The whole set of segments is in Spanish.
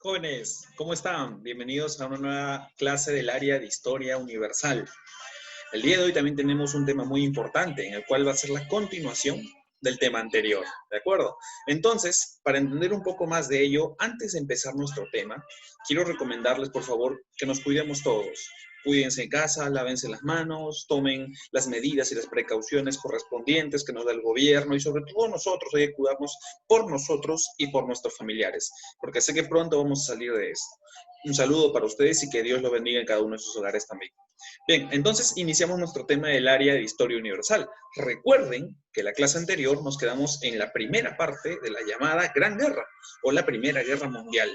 Jóvenes, ¿cómo están? Bienvenidos a una nueva clase del área de Historia Universal. El día de hoy también tenemos un tema muy importante, en el cual va a ser la continuación del tema anterior, ¿de acuerdo? Entonces, para entender un poco más de ello, antes de empezar nuestro tema, quiero recomendarles, por favor, que nos cuidemos todos. Cuídense en casa, lávense las manos, tomen las medidas y las precauciones correspondientes que nos da el gobierno y sobre todo nosotros hay que cuidarnos por nosotros y por nuestros familiares, porque sé que pronto vamos a salir de esto. Un saludo para ustedes y que Dios los bendiga en cada uno de sus hogares también. Bien, entonces iniciamos nuestro tema del área de Historia Universal. Recuerden que la clase anterior nos quedamos en la primera parte de la llamada Gran Guerra o la Primera Guerra Mundial.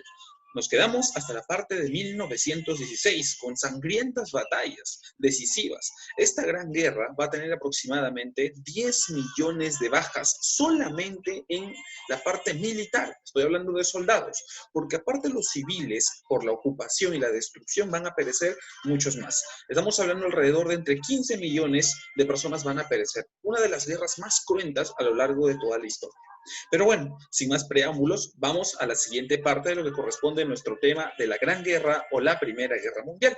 Nos quedamos hasta la parte de 1916 con sangrientas batallas decisivas. Esta gran guerra va a tener aproximadamente 10 millones de bajas solamente en la parte militar. Estoy hablando de soldados, porque aparte de los civiles, por la ocupación y la destrucción van a perecer muchos más. Estamos hablando alrededor de entre 15 millones de personas van a perecer. Una de las guerras más cruentas a lo largo de toda la historia. Pero bueno, sin más preámbulos, vamos a la siguiente parte de lo que corresponde a nuestro tema de la Gran Guerra o la Primera Guerra Mundial.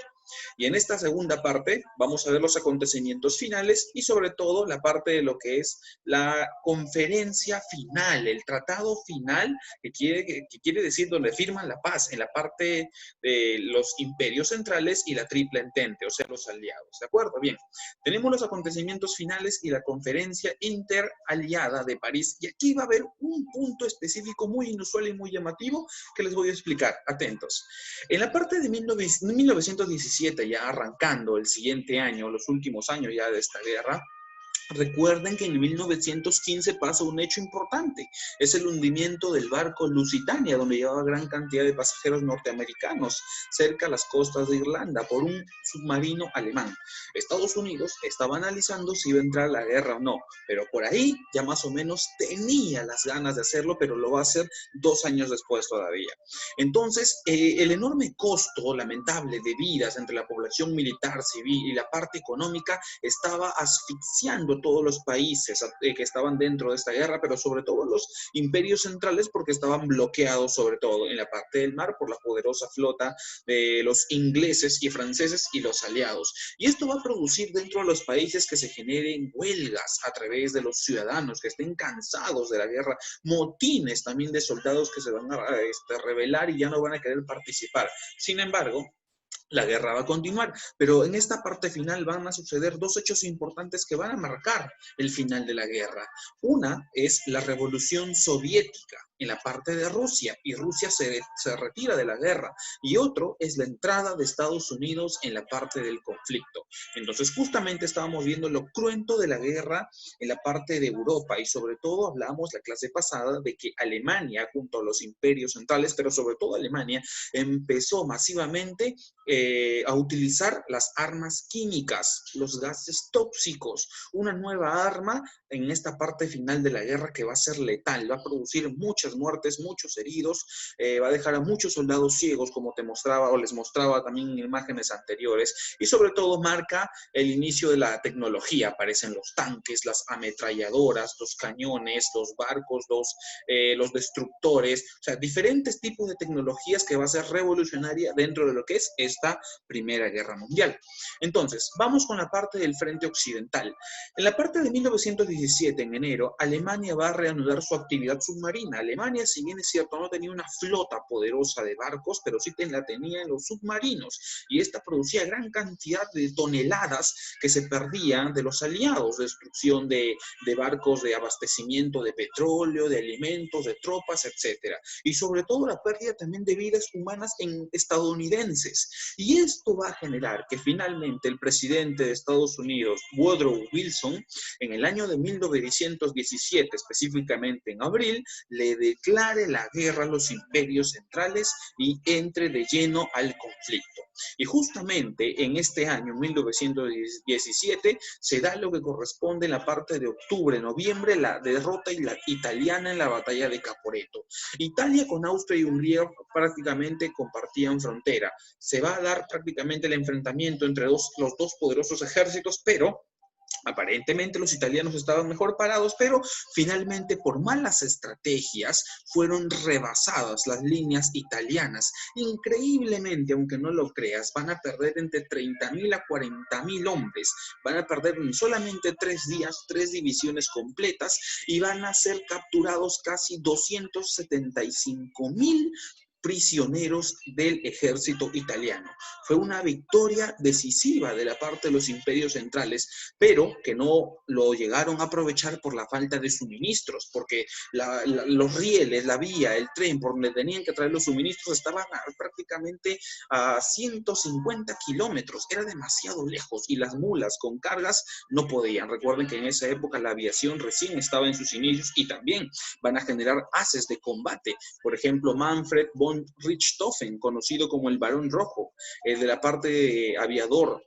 Y en esta segunda parte vamos a ver los acontecimientos finales y sobre todo la parte de lo que es la conferencia final, el tratado final que quiere decir donde firman la paz en la parte de los imperios centrales y la Triple Entente, o sea, los aliados. ¿De acuerdo? Bien, tenemos los acontecimientos finales y la conferencia interaliada de París. Y aquí va a haber un punto específico muy inusual y muy llamativo que les voy a explicar. Atentos. En la parte de 1917, ya arrancando el siguiente año, los últimos años ya de esta guerra, recuerden que en 1915 pasa un hecho importante. Es el hundimiento del barco Lusitania, donde llevaba gran cantidad de pasajeros norteamericanos cerca a las costas de Irlanda por un submarino alemán. Estados Unidos estaba analizando si iba a entrar a la guerra o no, pero por ahí ya más o menos tenía las ganas de hacerlo, pero lo va a hacer 2 años después todavía. Entonces, el enorme costo lamentable de vidas entre la población militar, civil y la parte económica estaba asfixiando todos los países que estaban dentro de esta guerra, pero sobre todo los imperios centrales porque estaban bloqueados sobre todo en la parte del mar por la poderosa flota de los ingleses y franceses y los aliados. Y esto va a producir dentro de los países que se generen huelgas a través de los ciudadanos que estén cansados de la guerra, motines también de soldados que se van a rebelar y ya no van a querer participar. Sin embargo, la guerra va a continuar, pero en esta parte final van a suceder 2 hechos importantes que van a marcar el final de la guerra. Una es la revolución soviética en la parte de Rusia, y Rusia se retira de la guerra, y otro es la entrada de Estados Unidos en la parte del conflicto. Entonces, justamente estábamos viendo lo cruento de la guerra en la parte de Europa, y sobre todo hablamos la clase pasada de que Alemania, junto a los imperios centrales, pero sobre todo Alemania, empezó masivamente a utilizar las armas químicas, los gases tóxicos, una nueva arma en esta parte final de la guerra que va a ser letal, va a producir muchas muertes, muchos heridos, va a dejar a muchos soldados ciegos, como te mostraba o les mostraba también en imágenes anteriores, y sobre todo marca el inicio de la tecnología. Aparecen los tanques, las ametralladoras, los cañones, los barcos, los destructores, o sea, diferentes tipos de tecnologías que va a ser revolucionaria dentro de lo que es esta Primera Guerra Mundial. Entonces, vamos con la parte del frente occidental. En la parte de 1917, en enero, Alemania va a reanudar su actividad submarina. Alemania, si bien es cierto, no tenía una flota poderosa de barcos, pero sí la tenía en los submarinos, y esta producía gran cantidad de toneladas que se perdían de los aliados, destrucción de barcos de abastecimiento de petróleo, de alimentos, de tropas, etcétera. Y sobre todo la pérdida también de vidas humanas en estadounidenses. Y esto va a generar que finalmente el presidente de Estados Unidos, Woodrow Wilson, en el año de 1917, específicamente en abril, le declare la guerra a los imperios centrales y entre de lleno al conflicto. Y justamente en este año, 1917, se da lo que corresponde en la parte de octubre, noviembre, la derrota italiana en la batalla de Caporetto. Italia con Austria y Hungría prácticamente compartían frontera. Se va a dar prácticamente el enfrentamiento entre los dos poderosos ejércitos, pero Aparentemente los italianos estaban mejor parados, pero finalmente por malas estrategias fueron rebasadas las líneas italianas. Increíblemente, aunque no lo creas, van a perder entre 30.000 a 40.000 hombres. Van a perder en solamente 3 días, 3 divisiones completas y van a ser capturados casi 275.000 prisioneros del ejército italiano. Fue una victoria decisiva de la parte de los imperios centrales, pero que no lo llegaron a aprovechar por la falta de suministros, porque los rieles, la vía, el tren por donde tenían que traer los suministros estaban prácticamente a 150 kilómetros, era demasiado lejos, y las mulas con cargas no podían. Recuerden que en esa época la aviación recién estaba en sus inicios y también van a generar haces de combate. Por ejemplo, Manfred von Richthofen, conocido como el Barón Rojo, de la parte aviador,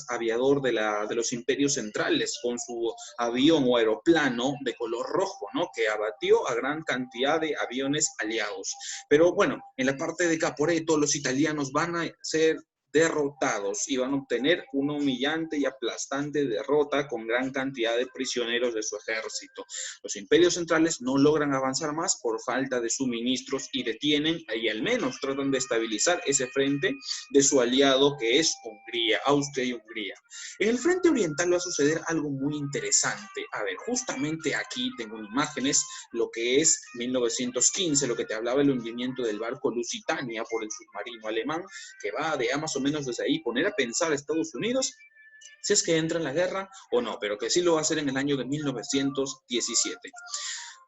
aviador de los imperios centrales, con su avión o aeroplano de color rojo, ¿no? Que abatió a gran cantidad de aviones aliados. Pero bueno, en la parte de Caporetto, los italianos van a ser derrotados y van a obtener una humillante y aplastante derrota con gran cantidad de prisioneros de su ejército. Los imperios centrales no logran avanzar más por falta de suministros y detienen y al menos tratan de estabilizar ese frente de su aliado que es Hungría, Austria y Hungría. En el frente oriental va a suceder algo muy interesante. A ver, justamente aquí tengo imágenes, lo que es 1915, lo que te hablaba el hundimiento del barco Lusitania por el submarino alemán, que va de más o menos desde ahí poner a pensar a Estados Unidos si es que entra en la guerra o no, pero que sí lo va a hacer en el año de 1917.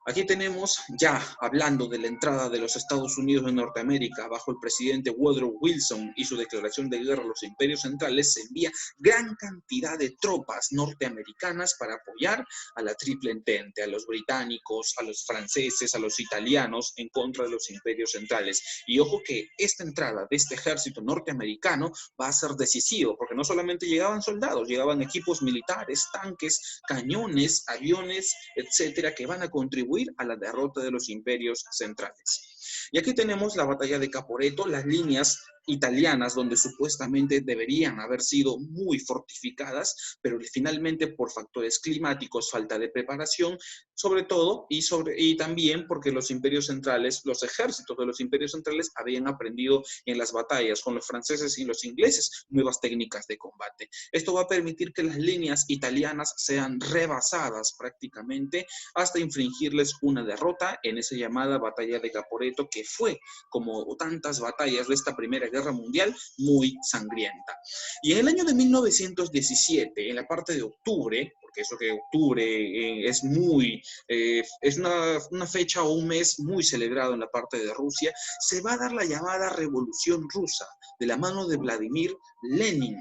Aquí tenemos ya hablando de la entrada de los Estados Unidos en Norteamérica bajo el presidente Woodrow Wilson y su declaración de guerra a los imperios centrales. Se envía gran cantidad de tropas norteamericanas para apoyar a la Triple Entente, a los británicos, a los franceses, a los italianos en contra de los imperios centrales. Y ojo que esta entrada de este ejército norteamericano va a ser decisivo, porque no solamente llegaban soldados, llegaban equipos militares, tanques, cañones, aviones, etcétera, que van a contribuir a la derrota de los imperios centrales. Y aquí tenemos la batalla de Caporetto, las líneas italianas donde supuestamente deberían haber sido muy fortificadas, pero finalmente por factores climáticos, falta de preparación, sobre todo, y también porque los imperios centrales, los ejércitos de los imperios centrales habían aprendido en las batallas con los franceses y los ingleses nuevas técnicas de combate. Esto va a permitir que las líneas italianas sean rebasadas prácticamente hasta infringirles una derrota en esa llamada batalla de Caporetto, que fue, como tantas batallas de esta Primera Guerra Mundial, muy sangrienta. Y en el año de 1917, en la parte de octubre, porque eso que octubre es una fecha o un mes muy celebrado en la parte de Rusia, se va a dar la llamada Revolución Rusa, de la mano de Vladimir Lenin.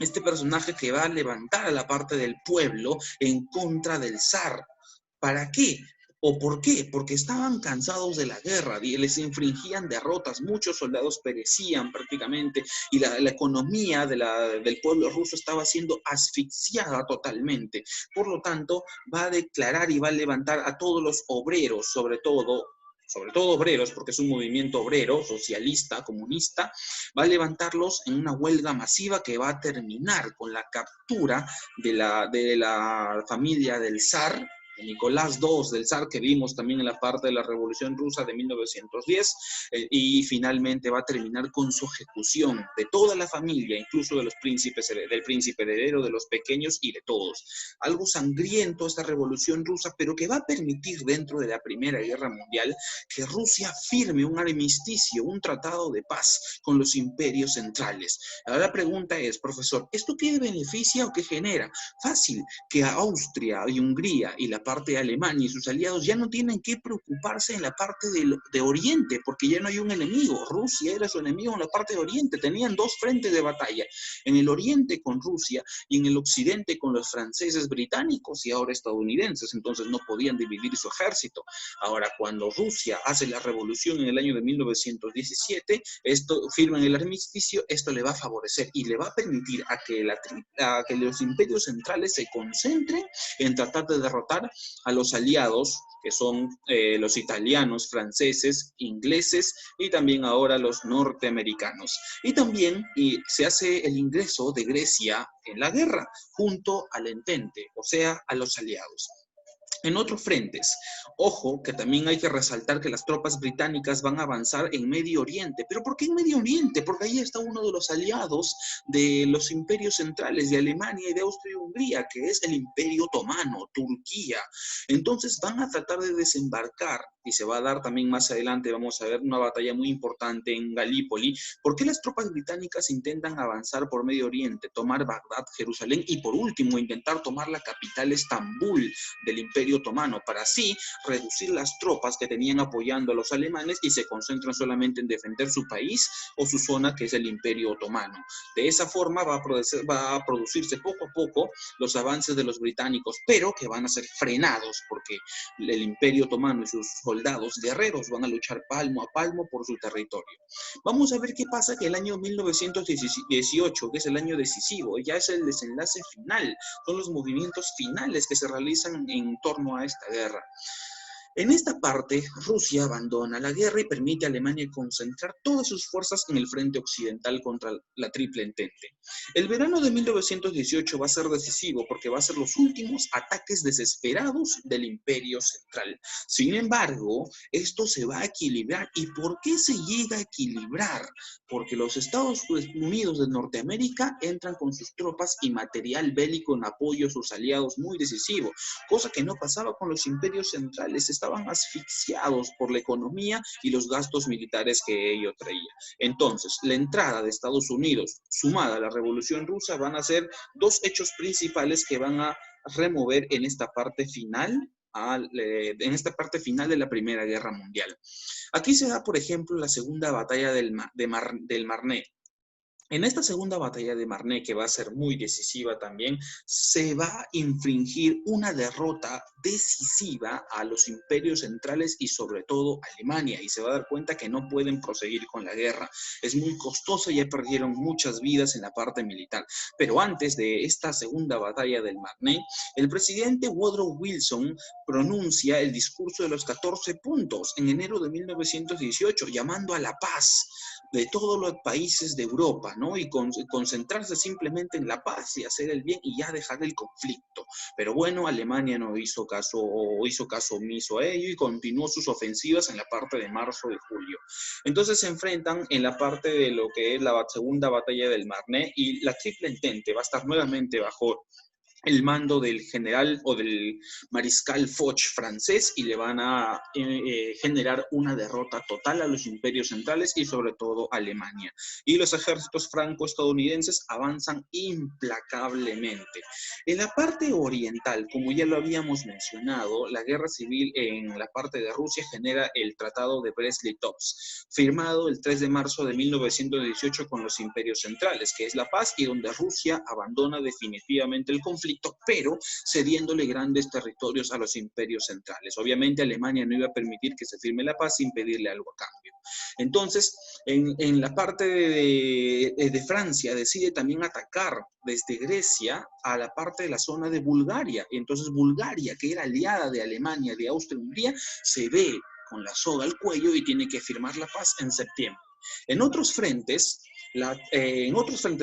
Este personaje que va a levantar a la parte del pueblo en contra del zar. ¿Para qué? ¿O por qué? Porque estaban cansados de la guerra, y les infringían derrotas, muchos soldados perecían prácticamente, y la economía del pueblo ruso estaba siendo asfixiada totalmente. Por lo tanto, va a declarar y va a levantar a todos los obreros, sobre todo obreros, porque es un movimiento obrero, socialista, comunista, va a levantarlos en una huelga masiva que va a terminar con la captura de la familia del zar, Nicolás II, del zar, que vimos también en la parte de la Revolución Rusa de 1910, y finalmente va a terminar con su ejecución de toda la familia, incluso de los príncipes, del príncipe heredero, de los pequeños y de todos. Algo sangriento esta Revolución Rusa, pero que va a permitir dentro de la Primera Guerra Mundial que Rusia firme un armisticio, un tratado de paz con los imperios centrales. Ahora la pregunta es, profesor, ¿esto qué beneficia o qué genera? Fácil, que a Austria y Hungría y la parte de Alemania y sus aliados ya no tienen que preocuparse en la parte de Oriente, porque ya no hay un enemigo. Rusia era su enemigo en la parte de Oriente. Tenían dos frentes de batalla, en el Oriente con Rusia y en el Occidente con los franceses, británicos y ahora estadounidenses. Entonces no podían dividir su ejército. Ahora, cuando Rusia hace la revolución en el año de 1917, firman el armisticio, esto le va a favorecer y le va a permitir a que los imperios centrales se concentren en tratar de derrotar a los aliados, que son los italianos, franceses, ingleses y también ahora los norteamericanos. Y también se hace el ingreso de Grecia en la guerra junto al Entente, o sea, a los aliados. En otros frentes, ojo que también hay que resaltar que las tropas británicas van a avanzar en Medio Oriente. ¿Pero por qué en Medio Oriente? Porque ahí está uno de los aliados de los imperios centrales de Alemania y de Austria y Hungría, que es el Imperio Otomano, Turquía. Entonces van a tratar de desembarcar, y se va a dar también más adelante, vamos a ver una batalla muy importante en Galípoli. ¿Por qué las tropas británicas intentan avanzar por Medio Oriente, tomar Bagdad, Jerusalén y por último intentar tomar la capital Estambul del Imperio Otomano, para así reducir las tropas que tenían apoyando a los alemanes y se concentran solamente en defender su país o su zona, que es el Imperio Otomano? De esa forma va a producirse poco a poco los avances de los británicos, pero que van a ser frenados porque el Imperio Otomano y sus soldados guerreros van a luchar palmo a palmo por su territorio. Vamos a ver qué pasa que el año 1918, que es el año decisivo, ya es el desenlace final, son los movimientos finales que se realizan en torno a esta guerra. En esta parte, Rusia abandona la guerra y permite a Alemania concentrar todas sus fuerzas en el frente occidental contra la Triple Entente. El verano de 1918 va a ser decisivo porque va a ser los últimos ataques desesperados del Imperio Central. Sin embargo, esto se va a equilibrar. ¿Y por qué se llega a equilibrar? Porque los Estados Unidos de Norteamérica entran con sus tropas y material bélico en apoyo a sus aliados muy decisivo, cosa que no pasaba con los imperios centrales. Estaban asfixiados por la economía y los gastos militares que ello traía. Entonces, la entrada de Estados Unidos sumada a la Revolución Rusa van a ser dos hechos principales que van a remover en esta parte final de la Primera Guerra Mundial. Aquí se da, por ejemplo, la segunda batalla del Marne. En esta segunda batalla de Marne, que va a ser muy decisiva también, se va a infringir una derrota decisiva a los imperios centrales y sobre todo a Alemania, y se va a dar cuenta que no pueden proseguir con la guerra. Es muy costosa, ya perdieron muchas vidas en la parte militar. Pero antes de esta segunda batalla del Marne, el presidente Woodrow Wilson pronuncia el discurso de los 14 puntos en enero de 1918, llamando a la paz de todos los países de Europa, ¿no? Y concentrarse simplemente en la paz y hacer el bien y ya dejar el conflicto. Pero bueno, Alemania no hizo caso omiso a ello y continuó sus ofensivas en la parte de marzo y julio. Entonces se enfrentan en la parte de lo que es la segunda batalla del Marne y la Triple Entente va a estar nuevamente bajo el mando del general o del mariscal Foch francés y le van a generar una derrota total a los imperios centrales y sobre todo a Alemania. Y los ejércitos franco-estadounidenses avanzan implacablemente. En la parte oriental, como ya lo habíamos mencionado, la guerra civil en la parte de Rusia genera el Tratado de Brest-Litovsk, firmado el 3 de marzo de 1918 con los imperios centrales, que es la paz y donde Rusia abandona definitivamente el conflicto, pero cediéndole grandes territorios a los imperios centrales. Obviamente Alemania no iba a permitir que se firme la paz sin pedirle algo a cambio. Entonces, en la parte de Francia decide también atacar desde Grecia a la parte de la zona de Bulgaria. Entonces Bulgaria, que era aliada de Alemania, de Austria-Hungría, se ve con la soga al cuello y tiene que firmar la paz en septiembre. En otros frentes,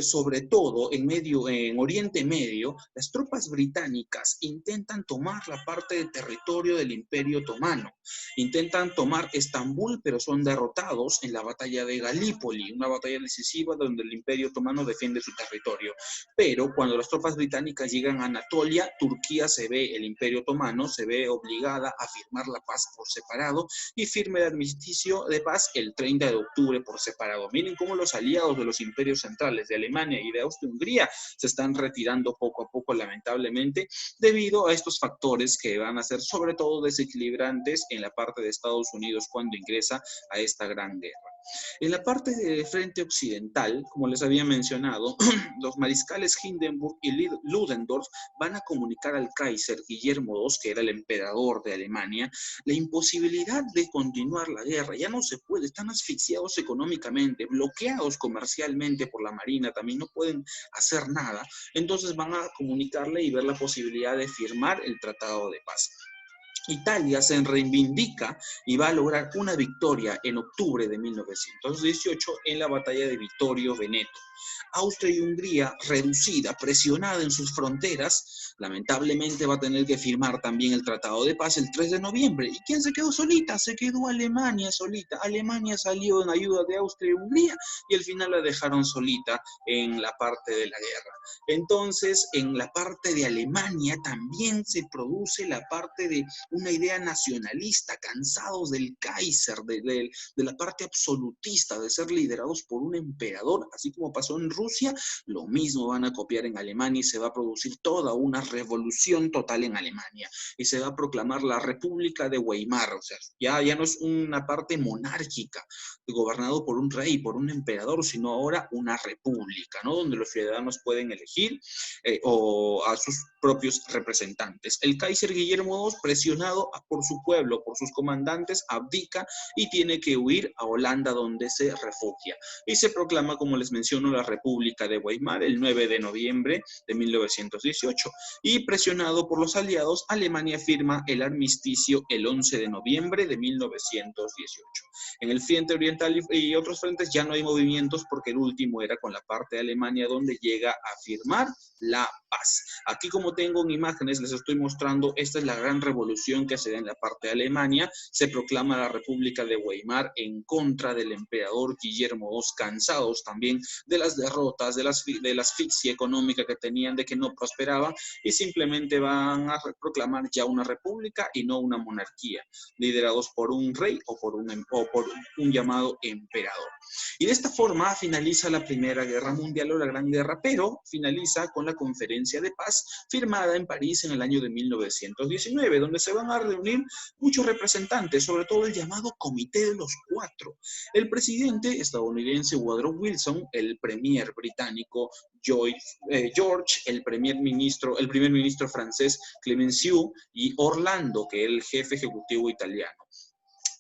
sobre todo en Oriente Medio, las tropas británicas intentan tomar la parte de territorio del Imperio Otomano. Intentan tomar Estambul, pero son derrotados en la batalla de Galípoli, una batalla decisiva donde el Imperio Otomano defiende su territorio. Pero cuando las tropas británicas llegan a Anatolia, Turquía el Imperio Otomano se ve obligada a firmar la paz por separado y firma el armisticio de paz el 30 de octubre por separado. Miren cómo los aliados de los imperios centrales de Alemania y de Austria-Hungría se están retirando poco a poco, lamentablemente, debido a estos factores que van a ser sobre todo desequilibrantes en la parte de Estados Unidos cuando ingresa a esta gran guerra. En la parte de frente occidental, como les había mencionado, los mariscales Hindenburg y Ludendorff van a comunicar al Kaiser Guillermo II, que era el emperador de Alemania, la imposibilidad de continuar la guerra. Ya no se puede, están asfixiados económicamente, bloqueados comercialmente por la Marina, también no pueden hacer nada. Entonces van a comunicarle y ver la posibilidad de firmar el Tratado de Paz. Italia se reivindica y va a lograr una victoria en octubre de 1918 en la batalla de Vittorio Veneto. Austria y Hungría, reducida, presionada en sus fronteras, lamentablemente va a tener que firmar también el Tratado de Paz el 3 de noviembre. ¿Y quién se quedó solita? Se quedó Alemania solita. Alemania salió en ayuda de Austria y Hungría y al final la dejaron solita en la parte de la guerra. Entonces, en la parte de Alemania también se produce la parte de una idea nacionalista, cansados del Kaiser, de la parte absolutista, de ser liderados por un emperador, así como pasó en Rusia, lo mismo van a copiar en Alemania y se va a producir toda una revolución total en Alemania y se va a proclamar la República de Weimar, o sea, ya no es una parte monárquica, gobernado por un rey, por un emperador, sino ahora una república, ¿no? Donde los ciudadanos pueden elegir o a sus propios representantes. El Kaiser Guillermo II, presionado por su pueblo, por sus comandantes, abdica y tiene que huir a Holanda, donde se refugia. Y se proclama, como les menciono, la República de Weimar el 9 de noviembre de 1918. Y presionado por los aliados, Alemania firma el armisticio el 11 de noviembre de 1918. En el frente oriental y otros frentes ya no hay movimientos porque el último era con la parte de Alemania, donde llega a firmar la paz. Aquí, como tengo en imágenes, les estoy mostrando, esta es la gran revolución que se da en la parte de Alemania. Se proclama la República de Weimar en contra del emperador Guillermo II, cansados también de las derrotas, de la asfixia económica que tenían, de que no prosperaba, y simplemente van a proclamar ya una república y no una monarquía, liderados por un rey o por un llamado emperador. Y de esta forma finaliza la Primera Guerra Mundial o la Gran Guerra, pero finaliza con la Conferencia de Paz firmada en París en el año de 1919, donde se van a reunir muchos representantes, sobre todo el llamado Comité de los Cuatro. El presidente estadounidense Woodrow Wilson, el premier británico George, el primer ministro francés Clemenceau y Orlando, que es el jefe ejecutivo italiano.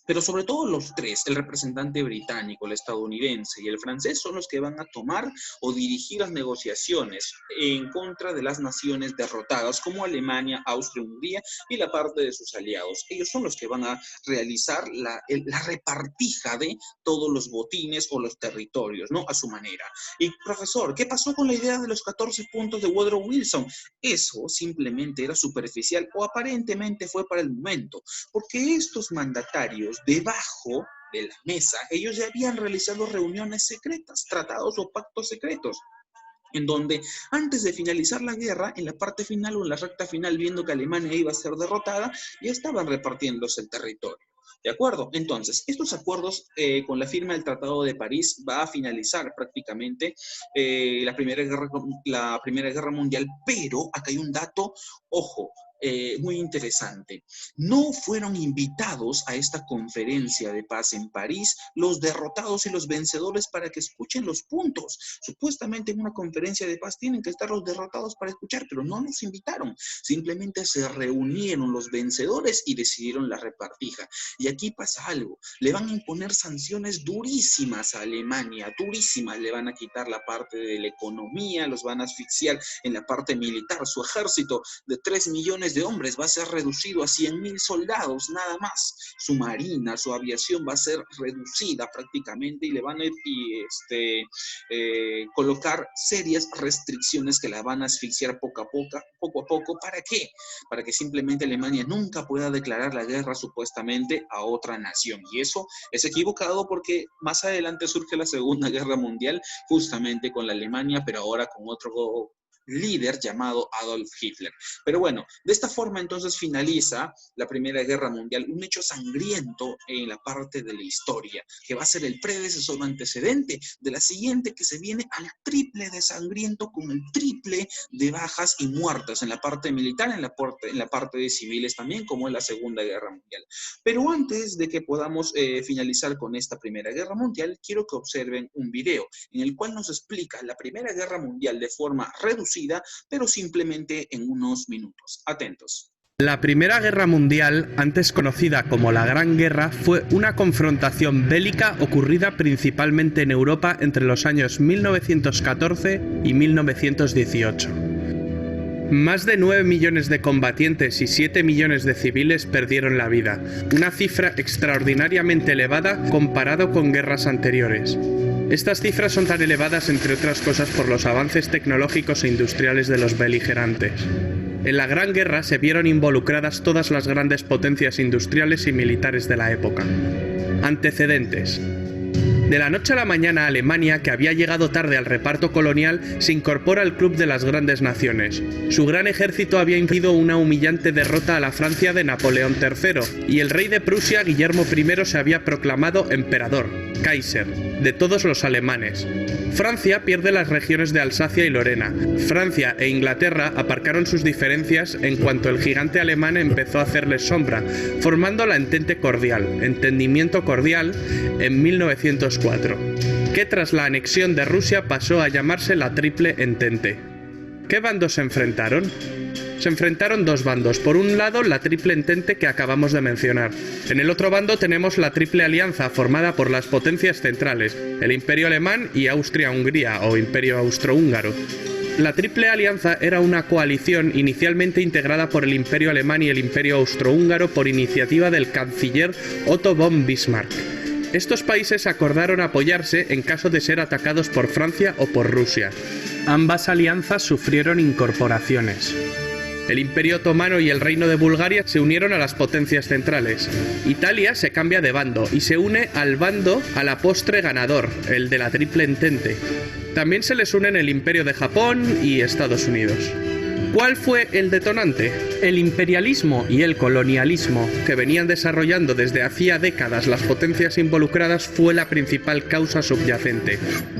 Pero sobre todo los tres, el representante británico, el estadounidense y el francés, son los que van a tomar o dirigir las negociaciones en contra de las naciones derrotadas como Alemania, Austria, Hungría y la parte de sus aliados. Ellos son los que van a realizar la repartija de todos los botines o los territorios, ¿no? A su manera. Y profesor, ¿qué pasó con la idea de los 14 puntos de Woodrow Wilson? Eso simplemente era superficial o aparentemente fue para el momento, porque estos mandatarios debajo de la mesa, ellos ya habían realizado reuniones secretas, tratados o pactos secretos, en donde antes de finalizar la guerra, en la parte final o en la recta final, viendo que Alemania iba a ser derrotada, ya estaban repartiéndose el territorio. ¿De acuerdo? Entonces, estos acuerdos con la firma del Tratado de París va a finalizar prácticamente la Primera Guerra Mundial, pero acá hay un dato, ojo, muy interesante. No fueron invitados a esta conferencia de paz en París los derrotados y los vencedores para que escuchen los puntos. Supuestamente en una conferencia de paz tienen que estar los derrotados para escuchar, pero no los invitaron. Simplemente se reunieron los vencedores y decidieron la repartija. Y aquí pasa algo. Le van a imponer sanciones durísimas a Alemania, durísimas. Le van a quitar la parte de la economía, los van a asfixiar en la parte militar. Su ejército de 3 millones de hombres va a ser reducido a 100.000 soldados, nada más. Su marina, su aviación va a ser reducida prácticamente y le van a colocar serias restricciones que la van a asfixiar poco a poco. ¿Para qué? Para que simplemente Alemania nunca pueda declarar la guerra supuestamente a otra nación. Y eso es equivocado porque más adelante surge la Segunda Guerra Mundial justamente con la Alemania, pero ahora con otro líder llamado Adolf Hitler. Pero bueno, de esta forma entonces finaliza la Primera Guerra Mundial, un hecho sangriento en la parte de la historia, que va a ser el predecesor antecedente de la siguiente, que se viene al triple de sangriento, con el triple de bajas y muertas en la parte militar, en la parte de civiles también, como en la Segunda Guerra Mundial. Pero antes de que podamos finalizar con esta Primera Guerra Mundial, quiero que observen un video en el cual nos explica la Primera Guerra Mundial de forma reducida, pero simplemente en unos minutos. Atentos. La Primera Guerra Mundial, antes conocida como la Gran Guerra, fue una confrontación bélica ocurrida principalmente en Europa entre los años 1914 y 1918. Más de 9 millones de combatientes y 7 millones de civiles perdieron la vida, una cifra extraordinariamente elevada comparado con guerras anteriores. Estas cifras son tan elevadas, entre otras cosas, por los avances tecnológicos e industriales de los beligerantes. En la Gran Guerra se vieron involucradas todas las grandes potencias industriales y militares de la época. Antecedentes. De la noche a la mañana, Alemania, que había llegado tarde al reparto colonial, se incorpora al club de las grandes naciones. Su gran ejército había infligido una humillante derrota a la Francia de Napoleón III, y el rey de Prusia, Guillermo I, se había proclamado emperador, Kaiser, de todos los alemanes. Francia pierde las regiones de Alsacia y Lorena. Francia e Inglaterra aparcaron sus diferencias en cuanto el gigante alemán empezó a hacerles sombra, formando la Entente Cordial, Entendimiento Cordial, en 1904, que tras la anexión de Rusia pasó a llamarse la Triple Entente. ¿Qué bandos se enfrentaron? Se enfrentaron dos bandos. Por un lado, la Triple Entente que acabamos de mencionar. En el otro bando tenemos la Triple Alianza, formada por las potencias centrales, el Imperio Alemán y Austria-Hungría, o Imperio Austrohúngaro. La Triple Alianza era una coalición inicialmente integrada por el Imperio Alemán y el Imperio Austrohúngaro por iniciativa del canciller Otto von Bismarck. Estos países acordaron apoyarse en caso de ser atacados por Francia o por Rusia. Ambas alianzas sufrieron incorporaciones. El Imperio Otomano y el Reino de Bulgaria se unieron a las potencias centrales. Italia se cambia de bando y se une al bando a la postre ganador, el de la Triple Entente. También se les unen el Imperio de Japón y Estados Unidos. ¿Cuál fue el detonante? El imperialismo y el colonialismo que venían desarrollando desde hacía décadas las potencias involucradas fue la principal causa subyacente.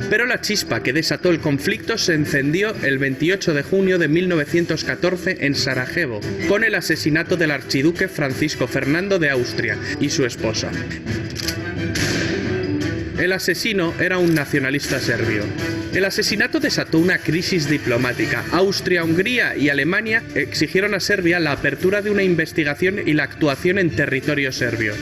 Pero la chispa que desató el conflicto se encendió el 28 de junio de 1914 en Sarajevo, con el asesinato del archiduque Francisco Fernando de Austria y su esposa. El asesino era un nacionalista serbio. El asesinato desató una crisis diplomática. Austria, Hungría y Alemania exigieron a Serbia la apertura de una investigación y la actuación en territorio serbio.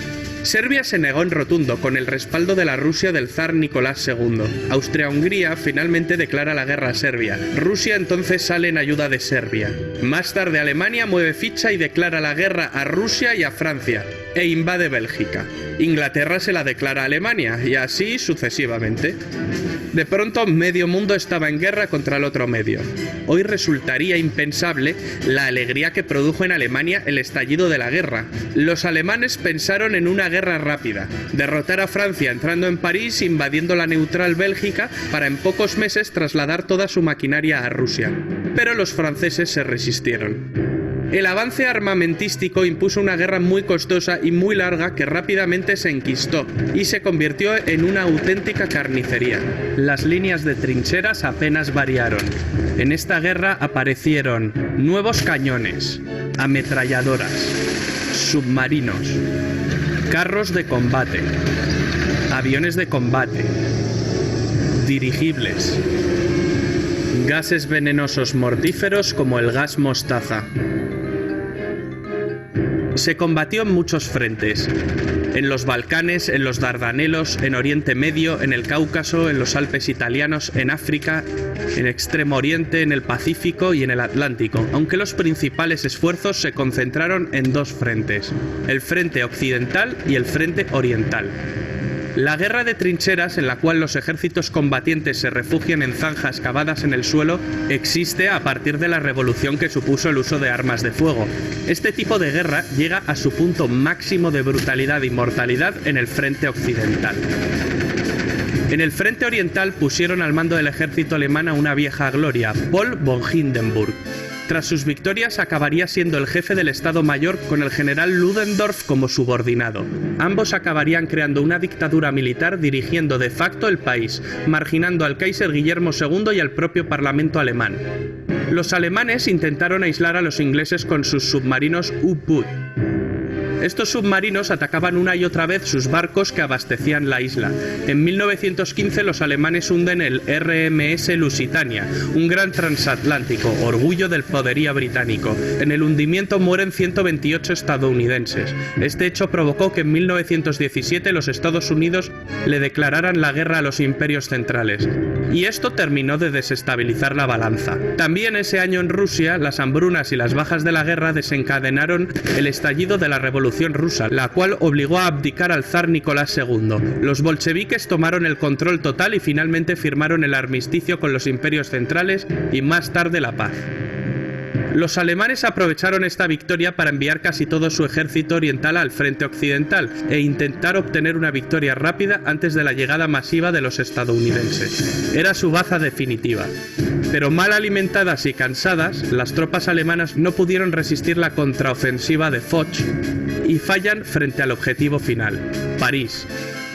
Serbia se negó en rotundo, con el respaldo de la Rusia del zar Nicolás II. Austria-Hungría finalmente declara la guerra a Serbia. Rusia entonces sale en ayuda de Serbia. Más tarde Alemania mueve ficha y declara la guerra a Rusia y a Francia, e invade Bélgica. Inglaterra se la declara a Alemania, y así sucesivamente. De pronto, medio mundo estaba en guerra contra el otro medio. Hoy resultaría impensable la alegría que produjo en Alemania el estallido de la guerra. Los alemanes pensaron en una guerra rápida, derrotar a Francia entrando en París, invadiendo la neutral Bélgica, para en pocos meses trasladar toda su maquinaria a Rusia. Pero los franceses se resistieron. El avance armamentístico impuso una guerra muy costosa y muy larga que rápidamente se enquistó y se convirtió en una auténtica carnicería. Las líneas de trincheras apenas variaron. En esta guerra aparecieron nuevos cañones, ametralladoras, submarinos, carros de combate, aviones de combate, dirigibles, gases venenosos mortíferos como el gas mostaza. Se combatió en muchos frentes, en los Balcanes, en los Dardanelos, en Oriente Medio, en el Cáucaso, en los Alpes italianos, en África, en Extremo Oriente, en el Pacífico y en el Atlántico, aunque los principales esfuerzos se concentraron en dos frentes, el frente occidental y el frente oriental. La guerra de trincheras, en la cual los ejércitos combatientes se refugian en zanjas cavadas en el suelo, existe a partir de la revolución que supuso el uso de armas de fuego. Este tipo de guerra llega a su punto máximo de brutalidad y mortalidad en el frente occidental. En el frente oriental pusieron al mando del ejército alemán a una vieja gloria, Paul von Hindenburg. Tras sus victorias acabaría siendo el jefe del Estado Mayor con el general Ludendorff como subordinado. Ambos acabarían creando una dictadura militar dirigiendo de facto el país, marginando al Kaiser Guillermo II y al propio Parlamento alemán. Los alemanes intentaron aislar a los ingleses con sus submarinos U-Boot. Estos submarinos atacaban una y otra vez sus barcos que abastecían la isla. En 1915 los alemanes hunden el RMS Lusitania, un gran transatlántico, orgullo del poderío británico. En el hundimiento mueren 128 estadounidenses. Este hecho provocó que en 1917 los Estados Unidos le declararan la guerra a los imperios centrales. Y esto terminó de desestabilizar la balanza. También ese año en Rusia, las hambrunas y las bajas de la guerra desencadenaron el estallido de la Revolución Rusa, la cual obligó a abdicar al zar Nicolás II. Los bolcheviques tomaron el control total y finalmente firmaron el armisticio con los imperios centrales y más tarde la paz. Los alemanes aprovecharon esta victoria para enviar casi todo su ejército oriental al frente occidental e intentar obtener una victoria rápida antes de la llegada masiva de los estadounidenses. Era su baza definitiva. Pero mal alimentadas y cansadas, las tropas alemanas no pudieron resistir la contraofensiva de Foch y fallan frente al objetivo final, París,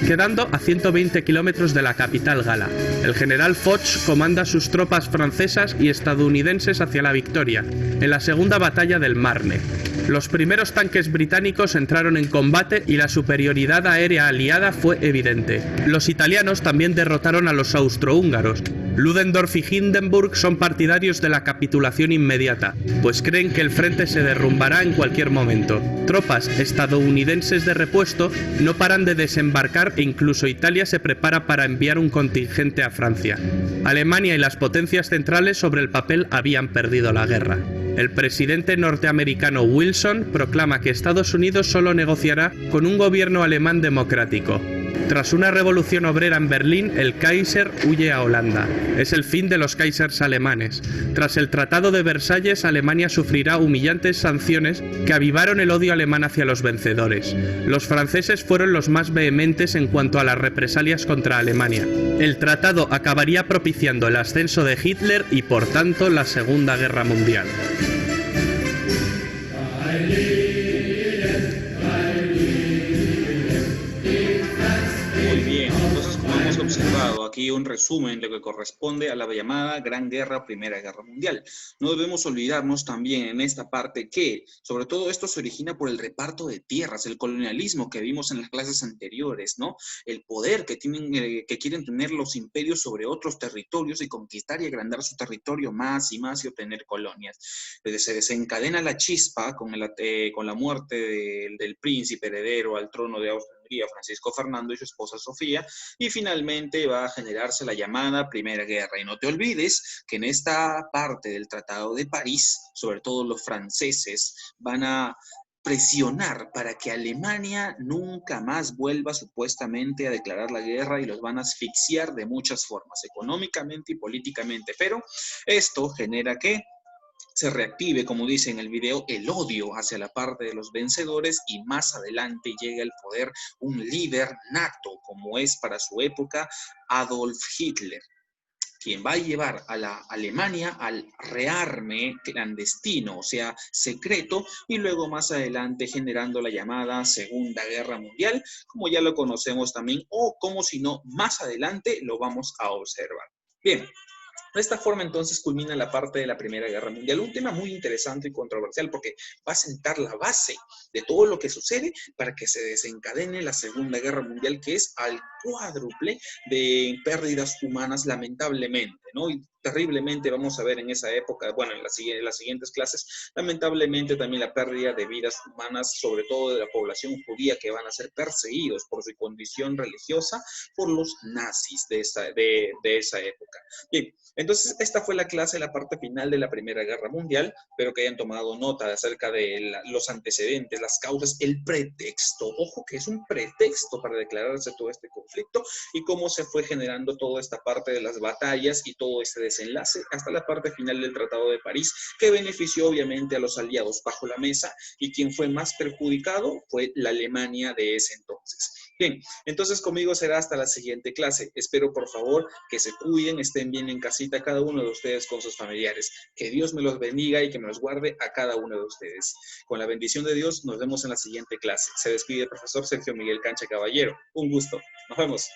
quedando a 120 kilómetros de la capital gala. El general Foch comanda sus tropas francesas y estadounidenses hacia la victoria, en la segunda batalla del Marne. Los primeros tanques británicos entraron en combate y la superioridad aérea aliada fue evidente. Los italianos también derrotaron a los austrohúngaros. Ludendorff y Hindenburg son partidarios de la capitulación inmediata, pues creen que el frente se derrumbará en cualquier momento. Tropas estadounidenses de repuesto no paran de desembarcar e incluso Italia se prepara para enviar un contingente a Francia. Alemania y las potencias centrales sobre el papel habían perdido la guerra. El presidente norteamericano Wilson proclama que Estados Unidos solo negociará con un gobierno alemán democrático. Tras una revolución obrera en Berlín, el Kaiser huye a Holanda. Es el fin de los Kaisers alemanes. Tras el Tratado de Versalles, Alemania sufrirá humillantes sanciones que avivaron el odio alemán hacia los vencedores. Los franceses fueron los más vehementes en cuanto a las represalias contra Alemania. El tratado acabaría propiciando el ascenso de Hitler y, por tanto, la Segunda Guerra Mundial. Observado aquí un resumen de lo que corresponde a la llamada Gran Guerra o Primera Guerra Mundial. No debemos olvidarnos también en esta parte que, sobre todo esto se origina por el reparto de tierras, el colonialismo que vimos en las clases anteriores, ¿no? El poder que quieren tener los imperios sobre otros territorios y conquistar y agrandar su territorio más y más y obtener colonias. Se desencadena la chispa con la muerte del príncipe heredero al trono de Austria, Francisco Fernando y su esposa Sofía, y finalmente va a generarse la llamada Primera Guerra. Y no te olvides que en esta parte del Tratado de París, sobre todo los franceses, van a presionar para que Alemania nunca más vuelva supuestamente a declarar la guerra y los van a asfixiar de muchas formas, económicamente y políticamente. Pero esto genera que se reactive, como dice en el video, el odio hacia la parte de los vencedores y más adelante llega al poder un líder nato, como es para su época Adolf Hitler, quien va a llevar a la Alemania al rearme clandestino, o sea, secreto, y luego más adelante generando la llamada Segunda Guerra Mundial, como ya lo conocemos también, o como si no, más adelante lo vamos a observar. Bien. De esta forma, entonces, culmina la parte de la Primera Guerra Mundial. Un tema muy interesante y controversial porque va a sentar la base de todo lo que sucede para que se desencadene la Segunda Guerra Mundial, que es al cuádruple de pérdidas humanas, lamentablemente, ¿no? Y terriblemente vamos a ver en esa época, bueno, en las siguientes clases, lamentablemente también la pérdida de vidas humanas, sobre todo de la población judía, que van a ser perseguidos por su condición religiosa por los nazis de esa época. Bien, entonces esta fue la clase, la parte final de la Primera Guerra Mundial. Espero que hayan tomado nota acerca de los antecedentes, las causas, el pretexto. Ojo que es un pretexto para declararse todo este conflicto y cómo se fue generando toda esta parte de las batallas y todo este desenlace hasta la parte final del Tratado de París, que benefició obviamente a los aliados bajo la mesa, y quien fue más perjudicado fue la Alemania de ese entonces. Bien, entonces conmigo será hasta la siguiente clase. Espero por favor que se cuiden, estén bien en casita cada uno de ustedes con sus familiares. Que Dios me los bendiga y que me los guarde a cada uno de ustedes. Con la bendición de Dios nos vemos en la siguiente clase. Se despide el profesor Sergio Miguel Cancha Caballero. Un gusto. Nos vemos.